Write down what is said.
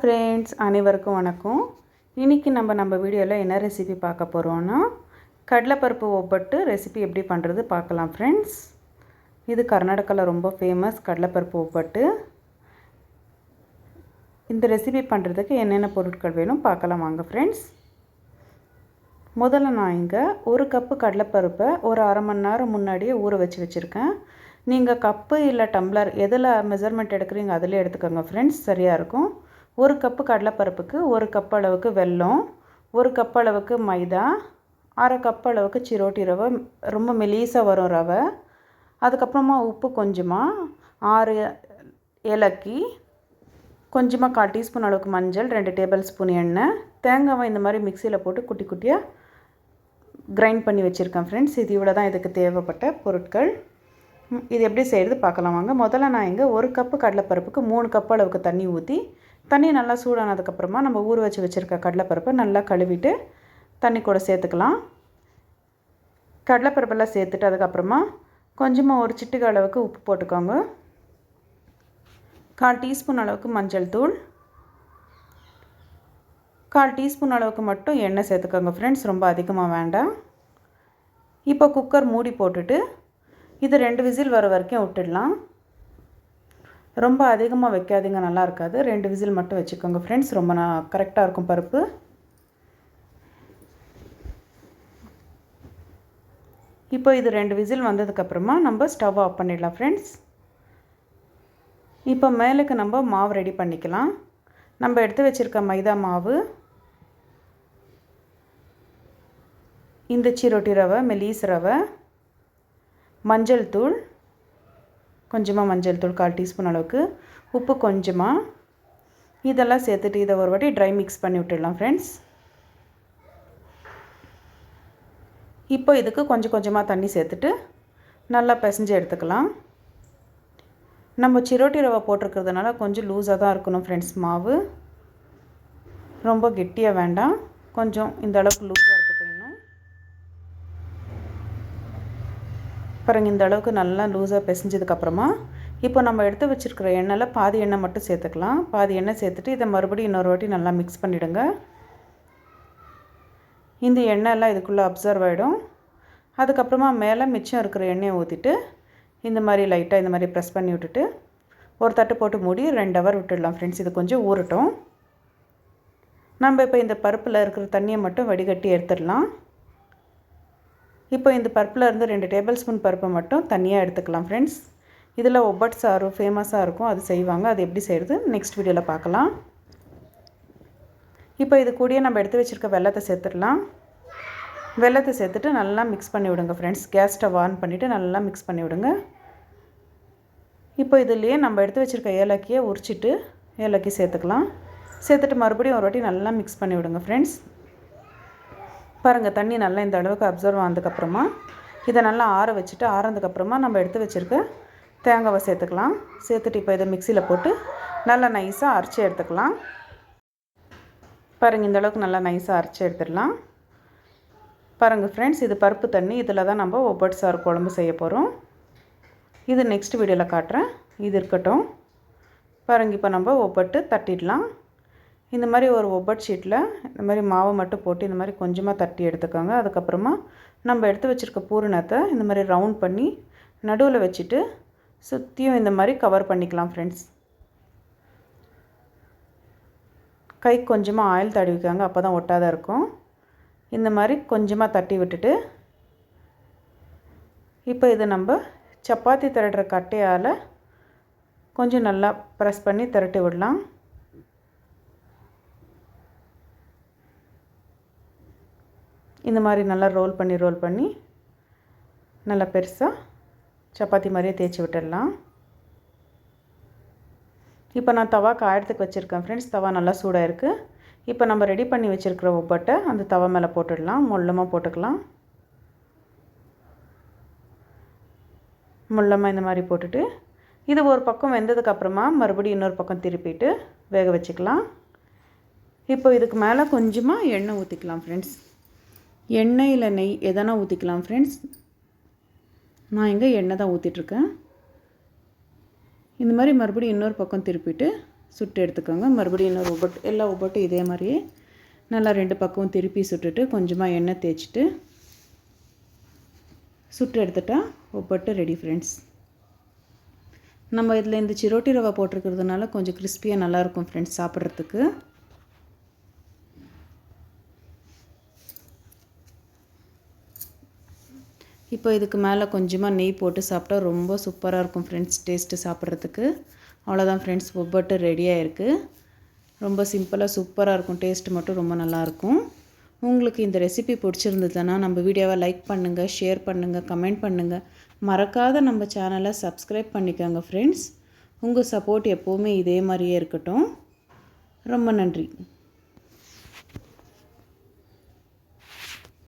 Friends அனைவருக்கும் வணக்கம். இன்றைக்கி நம்ம வீடியோவில் என்ன ரெசிபி பார்க்க போகிறோன்னா கடலைப்பருப்பு ஒப்பட்டு ரெசிபி எப்படி பண்ணுறது பார்க்கலாம் ஃப்ரெண்ட்ஸ். இது கர்நாடகாவில் ரொம்ப ஃபேமஸ் கடலைப்பருப்பு ஒப்பட்டு. இந்த ரெசிபி பண்ணுறதுக்கு என்னென்ன பொருட்கள் வேணும் பார்க்கலாம் வாங்க ஃப்ரெண்ட்ஸ். முதல்ல நான் இங்கே ஒரு கப்பு கடலைப்பருப்பை ஒரு அரை மணி நேரம் முன்னாடியே ஊற வச்சுருக்கேன். நீங்கள் கப்பு இல்லை டம்ளர் எதில் மெஷர்மெண்ட் எடுக்கிறீங்க அதிலே எடுத்துக்கோங்க ஃப்ரெண்ட்ஸ், சரியாக இருக்கும். ஒரு கப்பு கடலைப்பருப்புக்கு ஒரு கப் அளவுக்கு வெல்லம், ஒரு கப் அளவுக்கு மைதா, அரை கப் அளவுக்கு சிரோட்டி ரவை, ரொம்ப மெலீஸாக வரும் ரவை. அதுக்கப்புறமா உப்பு கொஞ்சமாக, 6 ஏலக்கி, கொஞ்சமாக 1/4 டீஸ்பூன் அளவுக்கு மஞ்சள், 2 டேபிள் ஸ்பூன் எண்ணெய், தேங்காவை இந்த மாதிரி மிக்சியில் போட்டு குட்டி குட்டியாக கிரைண்ட் பண்ணி வச்சுருக்கேன் ஃப்ரெண்ட்ஸ். இது இவ்வளோ தான் இதுக்கு தேவைப்பட்ட பொருட்கள். இது எப்படி செய்கிறது பார்க்கலாம் வாங்க. முதல்ல நான் இங்கே ஒரு கப்பு கடலைப்பருப்புக்கு 3 கப் அளவுக்கு தண்ணி ஊற்றி, தண்ணி நல்லா சூடானதுக்கப்புறமா நம்ம ஊற வச்சுருக்க கடலைப்பருப்பை நல்லா கழுவிட்டு தண்ணி கூட சேர்த்துக்கலாம். கடலைப்பருப்பெல்லாம் சேர்த்துட்டு அதுக்கப்புறமா கொஞ்சமாக ஒரு சிட்டிகை அளவுக்கு உப்பு போட்டுக்கோங்க. 1/4 டீஸ்பூன் அளவுக்கு மஞ்சள் தூள், 1/4 டீஸ்பூன் அளவுக்கு மட்டும் எண்ணெய் சேர்த்துக்கோங்க ஃப்ரெண்ட்ஸ், ரொம்ப அதிகமாக வேண்டாம். இப்போ குக்கர் மூடி போட்டுட்டு இது 2 விசில் வர வரைக்கும் விட்டுடலாம். ரொம்ப அதிகமாக வைக்காதீங்க, நல்லா இருக்காது. 2 விசில் மட்டும் வச்சுக்கோங்க ஃப்ரெண்ட்ஸ், ரொம்ப கரெக்டாக இருக்கும் பருப்பு. இப்போ இது 2 விசில் வந்ததுக்கப்புறமா நம்ம ஸ்டவ் ஆஃப் பண்ணிடலாம் ஃப்ரெண்ட்ஸ். இப்போ மேலுக்கு நம்ம மாவு ரெடி பண்ணிக்கலாம். நம்ம எடுத்து வச்சுருக்க மைதா மாவு, இந்த சிரோட்டி ரவை, மெலீஸ் ரவை, மஞ்சள் தூள் கொஞ்சமாக, மஞ்சள் தூள் 1/4 டீஸ்பூன் அளவுக்கு, உப்பு கொஞ்சமாக, இதெல்லாம் சேர்த்துட்டு இதை ஒரு வாட்டி ட்ரை மிக்ஸ் பண்ணி விட்டுடலாம் ஃப்ரெண்ட்ஸ். இப்போ இதுக்கு கொஞ்சம் கொஞ்சமாக தண்ணி சேர்த்துட்டு நல்லா பிசைஞ்சு எடுத்துக்கலாம். நம்ம சிரோட்டி ரவை போட்டிருக்கிறதுனால கொஞ்சம் லூஸாக தான் இருக்கணும் ஃப்ரெண்ட்ஸ் மாவு, ரொம்ப கெட்டியாக வேண்டாம், கொஞ்சம் இந்த அளவுக்கு லூஸாக இருக்கட்டும். இன்னும் பாருங்க, இந்த அளவுக்கு நல்லா லூஸாக பிசைஞ்சதுக்கப்புறமா இப்போ நம்ம எடுத்து வச்சுருக்கிற எண்ணெயில் பாதி எண்ணெய் மட்டும் சேர்த்துக்கலாம். பாதி எண்ணெய் சேர்த்துட்டு இதை மறுபடியும் இன்னொரு வாட்டி நல்லா மிக்ஸ் பண்ணிவிடுங்க. இந்த எண்ணெயெல்லாம் இதுக்குள்ளே அப்சர்வ் ஆகிடும். அதுக்கப்புறமா மேலே மிச்சம் இருக்கிற எண்ணெயை ஊற்றிட்டு இந்த மாதிரி லைட்டாக இந்த மாதிரி ப்ரெஸ் பண்ணி விட்டுட்டு ஒரு தட்டு போட்டு மூடி 2 ஹவர் விட்டுடலாம் ஃப்ரெண்ட்ஸ். இது கொஞ்சம் ஊறட்டும். நம்ம இப்போ இந்த பருப்பில் இருக்கிற தண்ணியை மட்டும் வடிகட்டி எடுத்துடலாம். இப்போ இந்த பருப்பில் இருந்து 2 டேபிள் ஸ்பூன் பருப்பை மட்டும் தனியாக எடுத்துக்கலாம் ஃப்ரெண்ட்ஸ். இதில் ஒப்பட் சாறு ஃபேமஸாக இருக்கும், அது செய்வாங்க. அது எப்படி செய்கிறது நெக்ஸ்ட் வீடியோவில் பார்க்கலாம். இப்போ இது கூடயே நம்ம எடுத்து வச்சுருக்க வெல்லத்தை சேர்த்துடலாம். வெல்லத்தை சேர்த்துட்டு நல்லா மிக்ஸ் பண்ணி விடுங்க ஃப்ரெண்ட்ஸ். கேஸ் ஸ்டவ் ஆன் பண்ணிவிட்டு நல்லா மிக்ஸ் பண்ணி விடுங்க. இப்போ இதுலேயே நம்ம எடுத்து வச்சுருக்க ஏலக்கியை உரிச்சிட்டு ஏலக்கி சேர்த்துக்கலாம். சேர்த்துட்டு மறுபடியும் ஒரு வாட்டி நல்லா மிக்ஸ் பண்ணி விடுங்க ஃப்ரெண்ட்ஸ். பாருங்கள், தண்ணி நல்லா இந்த அளவுக்கு அப்சர்வ் ஆனதுக்கப்புறமா இதை நல்லா ஆற வச்சுட்டு ஆறதுக்கப்புறமா நம்ம எடுத்து வச்சுருக்க தேங்காவை சேர்த்துக்கலாம். சேர்த்துட்டு இப்போ இதை மிக்சியில் போட்டு நல்லா நைஸாக அரைச்சி எடுத்துக்கலாம். பாருங்கள், இந்த அளவுக்கு நல்லா நைஸாக அரைச்சி எடுத்துடலாம். பாருங்கள் ஃப்ரெண்ட்ஸ், இது பருப்பு தண்ணி, இதில் தான் நம்ம ஒப்பட் சாறு குழம்பு செய்ய போகிறோம். இது நெக்ஸ்ட் வீடியோவில் காட்டுறேன், இது இருக்கட்டும். பாருங்கள், இப்போ நம்ம ஒப்பட்டு தட்டிடலாம். இந்த மாதிரி ஒரு ஒப்பட் ஷீட்டில் இந்த மாதிரி மாவை மட்டும் போட்டு இந்த மாதிரி கொஞ்சமாக தட்டி எடுத்துக்கோங்க. அதுக்கப்புறமா நம்ம எடுத்து வச்சுருக்க பூரணத்தை இந்த மாதிரி ரவுண்ட் பண்ணி நடுவில் வச்சுட்டு சுற்றியும் இந்த மாதிரி கவர் பண்ணிக்கலாம் ஃப்ரெண்ட்ஸ். கை கொஞ்சமாக ஆயில் தடவிக்காங்க, அப்போ தான் ஒட்டாத இருக்கும். இந்த மாதிரி கொஞ்சமாக தட்டி விட்டுட்டு இப்போ இதை நம்ம சப்பாத்தி திரட்டுற கட்டையால் கொஞ்சம் நல்லா ப்ரெஸ் பண்ணி திரட்டி விடலாம். இந்த மாதிரி நல்லா ரோல் பண்ணி நல்லா பெருசாக சப்பாத்தி மாதிரியே தேய்ச்சி விட்டுடலாம். இப்போ நான் தவா காயறதுக்கு வச்சுருக்கேன் ஃப்ரெண்ட்ஸ். தவா நல்லா சூடாக இருக்குது. இப்போ நம்ம ரெடி பண்ணி வச்சுருக்கிற ஒப்பட்டை அந்த தவா மேலே போட்டுடலாம். முள்ளமாக போட்டுக்கலாம். முள்ளமாக இந்த மாதிரி போட்டுட்டு இது ஒரு பக்கம் வெந்ததுக்கப்புறமா மறுபடியும் இன்னொரு பக்கம் திருப்பிட்டு வேக வச்சுக்கலாம். இப்போ இதுக்கு மேலே கொஞ்சமாக எண்ணெய் ஊற்றிக்கலாம் ஃப்ரெண்ட்ஸ். எண்ணெய் இல்லை நெய் எதனா ஊற்றிக்கலாம் ஃப்ரெண்ட்ஸ். நான் இங்கே எண்ணெய் தான் ஊற்றிட்டுருக்கேன். இந்த மாதிரி மறுபடியும் இன்னொரு பக்கம் திருப்பிட்டு சுட்டு எடுத்துக்கோங்க. மறுபடியும் இன்னொரு ஒவ்வொட்டு எல்லா ஒவ்வொட்டும் இதே மாதிரியே நல்லா 2 பக்கமும் திருப்பி சுட்டுட்டு கொஞ்சமாக எண்ணெய் தேய்ச்சிட்டு சுட்டு எடுத்துட்டா ஒவ்வொட்டு ரெடி ஃப்ரெண்ட்ஸ். நம்ம இதில் இந்த சிரோட்டி ரவை போட்டிருக்கிறதுனால கொஞ்சம் கிறிஸ்பியாக நல்லாயிருக்கும் ஃப்ரெண்ட்ஸ் சாப்பிட்றதுக்கு. இப்போ இதுக்கு மேலே கொஞ்சமாக நெய் போட்டு சாப்பிட்டா ரொம்ப சூப்பராக இருக்கும் ஃப்ரெண்ட்ஸ் டேஸ்ட்டு சாப்பிட்றதுக்கு. அவ்வளோதான் ஃப்ரெண்ட்ஸ், ஒவ்வொட்டு ரெடியாக இருக்குது. ரொம்ப சிம்பிளாக சூப்பராக இருக்கும். டேஸ்ட்டு மட்டும் ரொம்ப நல்லாயிருக்கும். உங்களுக்கு இந்த ரெசிபி பிடிச்சிருந்ததுன்னா நம்ம வீடியோவை லைக் பண்ணுங்கள், ஷேர் பண்ணுங்கள், கமெண்ட் பண்ணுங்கள். மறக்காத நம்ம சேனலை சப்ஸ்கிரைப் பண்ணிக்கோங்க ஃப்ரெண்ட்ஸ். உங்கள் சப்போர்ட் எப்போவுமே இதே மாதிரியே இருக்கட்டும். ரொம்ப நன்றி.